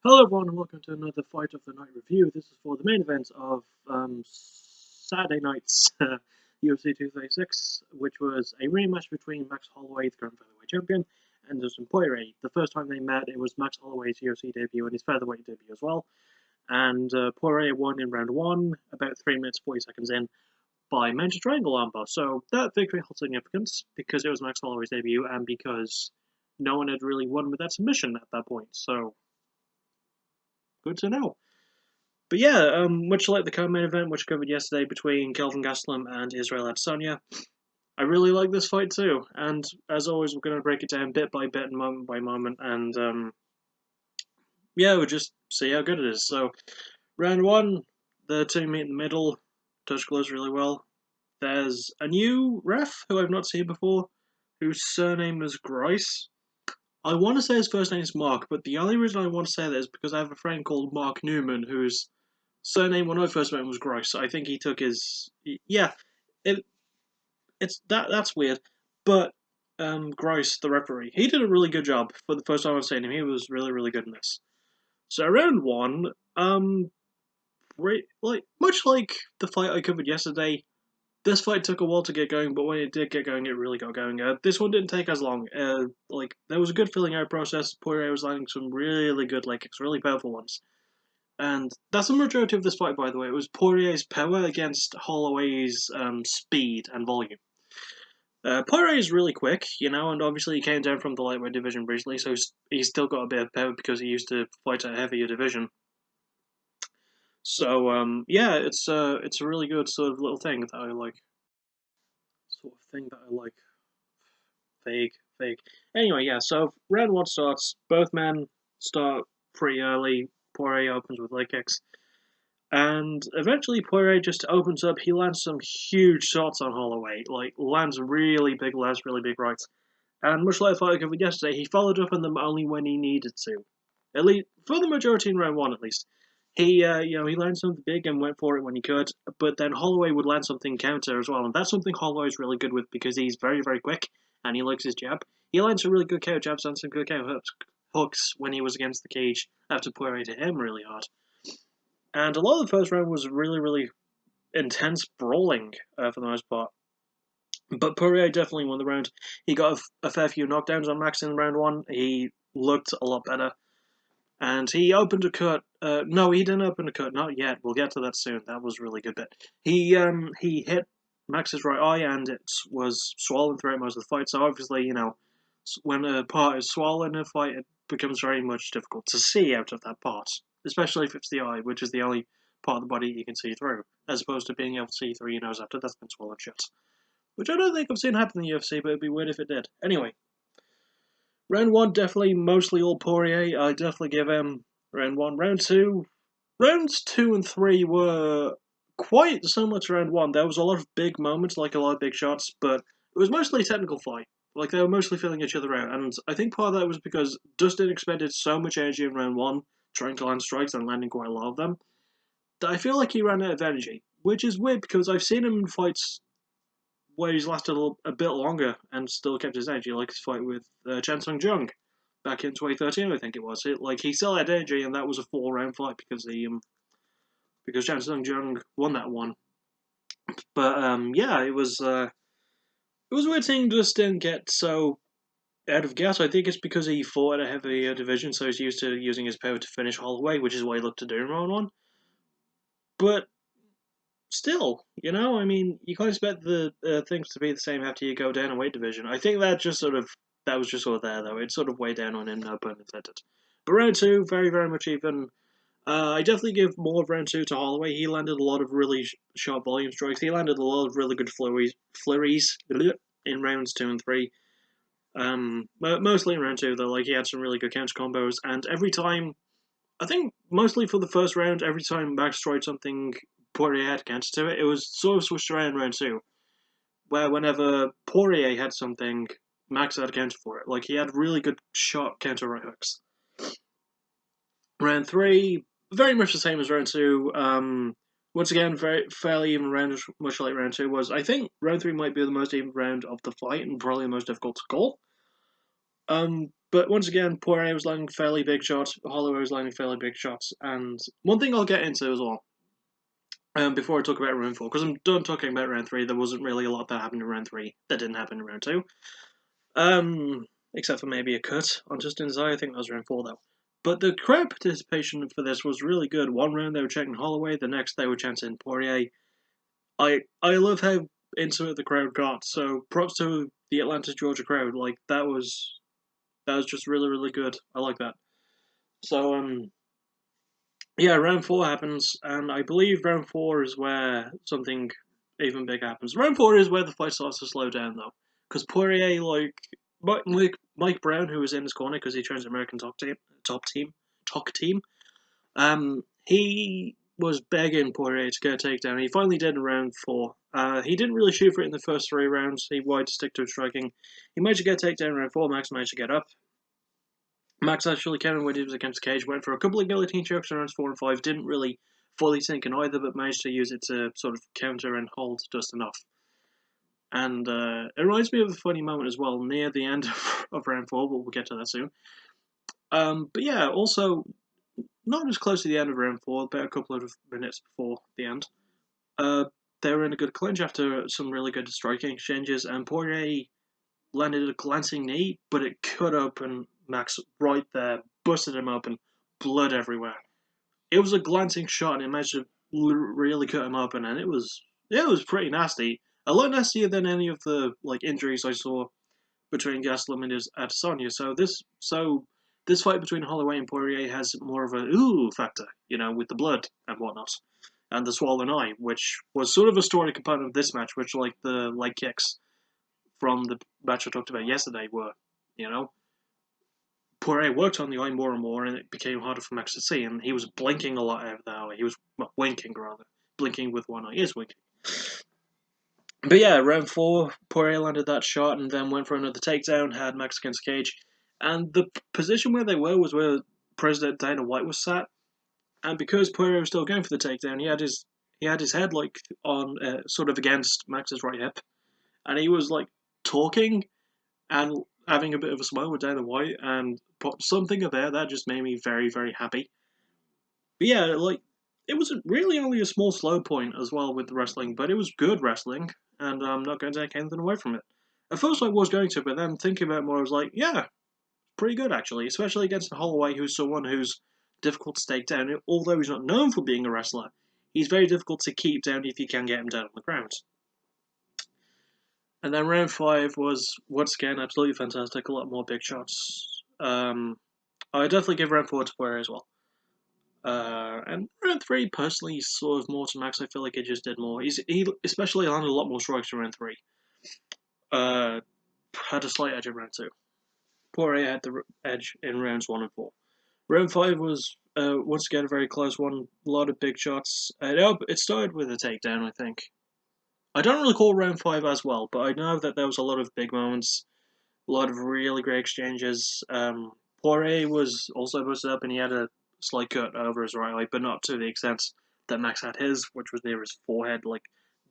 Hello everyone and welcome to another Fight of the Night review. This is for the main event of Saturday night's UFC 236, which was a rematch between Max Holloway, the current featherweight champion, and Dustin Poirier. The first time they met, it was Max Holloway's UFC debut and his featherweight debut as well. And Poirier won in round 1, about 3 minutes 40 seconds in, by Manchester Triangle armbar. So that victory held significance because it was Max Holloway's debut and because no one had really won with that submission at that point. So good to know. But yeah, much like the co-main event, which covered yesterday between Kelvin Gastelum and Israel Adesanya, I really like this fight too. And as always, we're going to break it down bit by bit and moment by moment. And yeah, we'll just see how good it is. So, round 1, the two meet in the middle, touch gloves really well. There's a new ref who I've not seen before, whose surname is Grice. I want to say his first name is Mark, but the only reason I want to say that is because I have a friend called Mark Newman whose surname when I first met him was Grice. I think he took his it it's that's weird, but Grice the referee he did a really good job for the first time I've seen him. He was really good in this. So round 1, like much like the fight I covered yesterday, this fight took a while to get going, but when it did get going, it really got going. This one didn't take as long. Like there was a good filling out process. Poirier was landing some really good leg kicks, really powerful ones. And that's the majority of this fight, by the way. It was Poirier's power against Holloway's speed and volume. Poirier is really quick, and obviously he came down from the lightweight division recently, so he's still got a bit of power because he used to fight at a heavier division. So yeah, it's a really good sort of little thing that I like. Sort of thing that I like. Vague. Anyway, yeah. So round 1 starts. Both men start pretty early. Poirier opens with leg kicks. And eventually Poirier just opens up. He lands some huge shots on Holloway. Like, lands really big lefts, really big rights. And much like the fight I covered yesterday, he followed up on them only when he needed to. At least, for the majority in round 1 at least. He landed something big and went for it when he could, but then Holloway would land something counter as well, and that's something Holloway's really good with because he's very quick and he likes his jab. He lands some really good counter jabs and some good counter hooks when he was against the cage after Poirier hit him really hard. And a lot of the first round was really intense brawling for the most part. But Poirier definitely won the round. He got a fair few knockdowns on Max in round 1. He looked a lot better. And he opened a cut. No, he didn't open a cut. Not yet. We'll get to that soon. That was a really good bit. He hit Max's right eye, and it was swollen throughout most of the fight. So obviously, when a part is swollen in a fight, it becomes very much difficult to see out of that part, especially if it's the eye, which is the only part of the body you can see through, as opposed to being able to see through your nose after that's been swollen shut. Which I don't think I've seen happen in the UFC, but it'd be weird if it did. Anyway, round 1, definitely mostly all Poirier. I definitely give him round 1. Rounds 2 and 3 were quite similar to round 1. There was a lot of big moments, like a lot of big shots, but it was mostly a technical fight. Like, they were mostly filling each other out, and I think part of that was because Dustin expended so much energy in round 1 trying to land strikes and landing quite a lot of them, that I feel like he ran out of energy, which is weird because I've seen him in fights where he's lasted a bit longer and still kept his energy, like his fight with Chan Sung Jung back in 2013, I think it was. He still had energy, and that was a 4-round fight because Chan Sung Jung won that one. But yeah, it was weird seeing Dustin get so out of gas. I think it's because he fought at a heavier division, so he's used to using his power to finish Holloway, which is what he looked to do in round 1. But still, I mean, you can't expect the things to be the same after you go down a weight division. I think that was just sort of there though. It's sort of way down on him, no pun intended. But round 2, very much even. I definitely give more of round 2 to Holloway. He landed a lot of really sharp volume strikes. He landed a lot of really good flurries in rounds 2 and 3. But mostly in round 2 though, like he had some really good counter combos, and every time, I think mostly for the first round, every time Max tried something Poirier had counter to it, it was sort of switched around round 2, where whenever Poirier had something, Max had a counter for it. Like he had really good sharp counter right hooks. Round 3, very much the same as round 2. Once again, very fairly even round, much like round 2 was. I think round 3 might be the most even round of the fight and probably the most difficult to call. But once again, Poirier was landing fairly big shots, Holloway was landing fairly big shots, and one thing I'll get into as well, before I talk about round 4, because I'm done talking about round 3, there wasn't really a lot that happened in round 3 that didn't happen in round 2. Except for maybe a cut on Dustin's eye, I think that was round 4 though. But the crowd participation for this was really good. One round they were chanting Holloway, the next they were chanting Poirier. I love how into it the crowd got, so props to the Atlanta, Georgia crowd. Like, that was just really, really good. I like that. So, yeah, round 4 happens, and I believe round 4 is where something even big happens. Round 4 is where the fight starts to slow down, though. Because Poirier, like, Mike Brown, who was in his corner because he trains American talk team, he was begging Poirier to get a takedown. He finally did in round 4. He didn't really shoot for it in the first 3 rounds. He wanted to stick to his striking. He managed to get a takedown in round 4. Max managed to get up. Max actually came in when he was against Cage, went for a couple of guillotine chokes in rounds 4 and 5, didn't really fully sink in either, but managed to use it to sort of counter and hold Dustin off. And it reminds me of a funny moment as well near the end of round 4, but we'll get to that soon. But yeah, also, not as close to the end of round 4, about a couple of minutes before the end, they were in a good clinch after some really good striking exchanges, and Poirier landed a glancing knee, but it cut open Max right there, busted him open, blood everywhere. It was a glancing shot, and it managed to really cut him open, and it was pretty nasty. A lot nastier than any of the injuries I saw between Gastelum and Adesanya. So this fight between Holloway and Poirier has more of a ooh factor, with the blood and whatnot, and the swollen eye, which was sort of a story component of this match, which like the leg kicks from the match I talked about yesterday were, Poirier worked on the eye more and more, and it became harder for Max to see, and he was blinking a lot out of that eye. He was, well, winking rather. Blinking with one eye. He is winking. But yeah, round 4, Poirier landed that shot and then went for another takedown, had Max against Cage, and the position where they were was where President Dana White was sat, and because Poirier was still going for the takedown, he had his head on sort of against Max's right hip, and he was talking and having a bit of a smile with Dana White, and something there that just made me very, very happy. But yeah, it was really only a small slow point as well with the wrestling, but it was good wrestling, and I'm not going to take anything away from it. At first I was going to, but then thinking about it more, I was like, yeah, pretty good actually, especially against Holloway, who's someone who's difficult to take down. Although he's not known for being a wrestler, he's very difficult to keep down if you can get him down on the ground. And then round 5 was, once again, absolutely fantastic. A lot more big shots. I definitely give round 4 to Poirier as well. And round 3, personally, sort of more to Max. I feel like he just did more. He especially landed a lot more strikes in round 3. Had a slight edge in round 2. Poirier had the edge in rounds 1 and 4. Round 5 was, once again, a very close one. A lot of big shots. It started with a takedown, I think. I don't recall round 5 as well, but I know that there was a lot of big moments, a lot of really great exchanges. Poirier was also busted up and he had a slight cut over his right eye, but not to the extent that Max had his, which was near his forehead,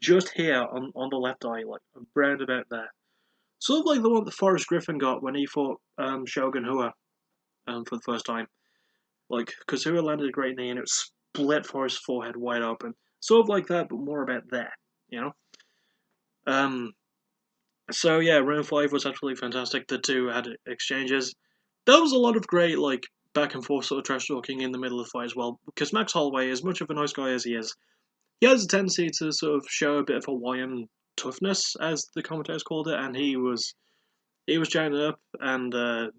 just here on the left eye, round about there. Sort of like the one that Forrest Griffin got when he fought Shogun Rua for the first time. Because Rua landed a great knee and it split Forrest's forehead wide open. Sort of like that, but more about there, you know? So yeah, round 5 was absolutely fantastic. The two had exchanges. There was a lot of great back and forth sort of trash talking in the middle of the fight as well. Because Max Holloway, as much of a nice guy as he is, he has a tendency to sort of show a bit of Hawaiian toughness, as the commentators called it, and he was jamming up, and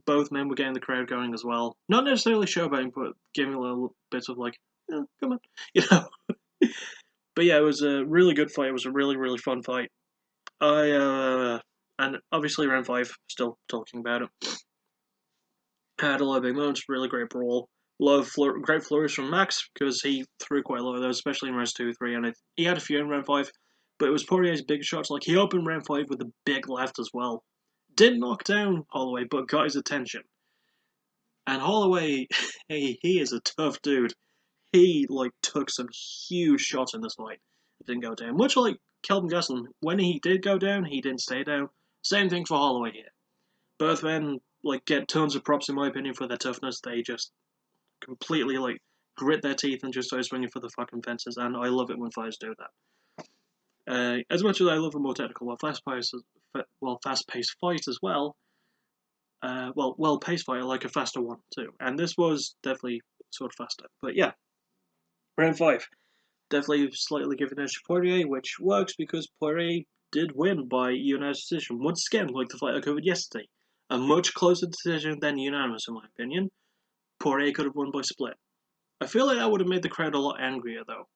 both men were getting the crowd going as well. Not necessarily showboating, but giving a little bit of come on, you know. But yeah, it was a really good fight. It was a really, really fun fight. And obviously round 5, still talking about it. Had a lot of big moments, really great brawl. Great flurries from Max, because he threw quite a lot of those, especially in rounds 2, 3, and he had a few in round 5. But it was Poirier's big shots. He opened round 5 with a big left as well. Didn't knock down Holloway, but got his attention. And Holloway, he is a tough dude. He took some huge shots in this fight. It didn't go down. Much like Kelvin Gastelum, when he did go down, he didn't stay down. Same thing for Holloway here. Both men like get tons of props in my opinion for their toughness. They just completely like grit their teeth and just start swinging for the fucking fences, and I love it when fighters do that. As much as I love a more technical, fast-paced fight as well. Well-paced fight, I like a faster one too, and this was definitely sort of faster. But yeah, round 5, definitely slightly given edge to Poirier, which works because Poirier did win by unanimous decision once again, like the fight I covered yesterday. A much closer decision than unanimous, in my opinion. Poirier could have won by split. I feel like that would have made the crowd a lot angrier though.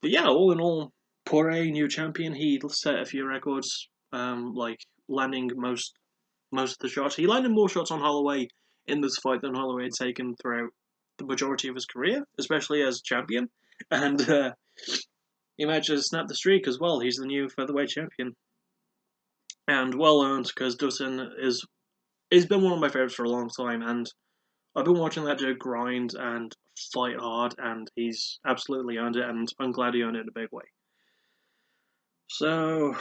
But yeah, all in all, Poirier, new champion. He set a few records, like landing most of the shots. He landed more shots on Holloway in this fight than Holloway had taken throughout the majority of his career, especially as champion. And he managed to snap the streak as well. He's the new featherweight champion, and well earned because Dustin has been one of my favorites for a long time, and I've been watching that dude grind and fight hard, and he's absolutely earned it, and I'm glad he earned it in a big way. So,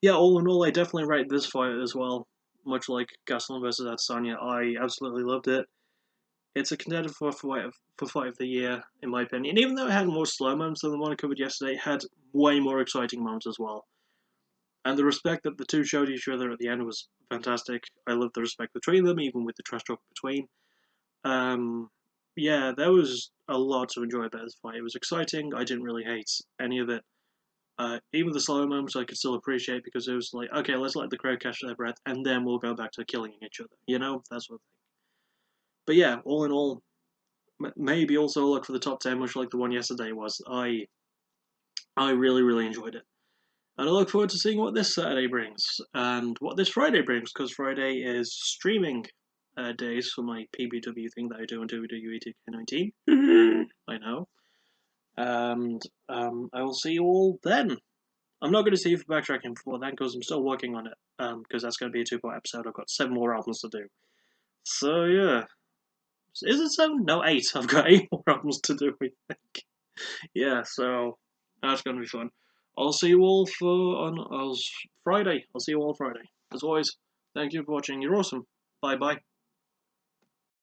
yeah, all in all, I definitely rate this fight as well. Much like Gastelum versus Adesanya, I absolutely loved it. It's a contender for fight of the year, in my opinion. Even though it had more slow moments than the one I covered yesterday, it had way more exciting moments as well. And the respect that the two showed each other at the end was fantastic. I loved the respect between them, even with the trash talk between. Yeah, there was a lot to enjoy about this fight. It was exciting. I didn't really hate any of it. Even the slow moments I could still appreciate because it was like, okay, let's let the crowd catch their breath, and then we'll go back to killing each other. You know, that sort of thing. But yeah, all in all, maybe also look for the top 10, much like the one yesterday was. I really, really enjoyed it. And I look forward to seeing what this Saturday brings and what this Friday brings, because Friday is streaming days for my PBW thing that I do on WWE 2K19. I know. And I will see you all then. I'm not going to see you for backtracking before then, because I'm still working on it, because that's going to be a 2-part episode. I've got 7 more albums to do. So yeah. Is it 7? No, 8. I've got 8 more albums to do, I think. Yeah, so that's going to be fun. I'll see you all on Friday. I'll see you all Friday. As always, thank you for watching. You're awesome. Bye bye.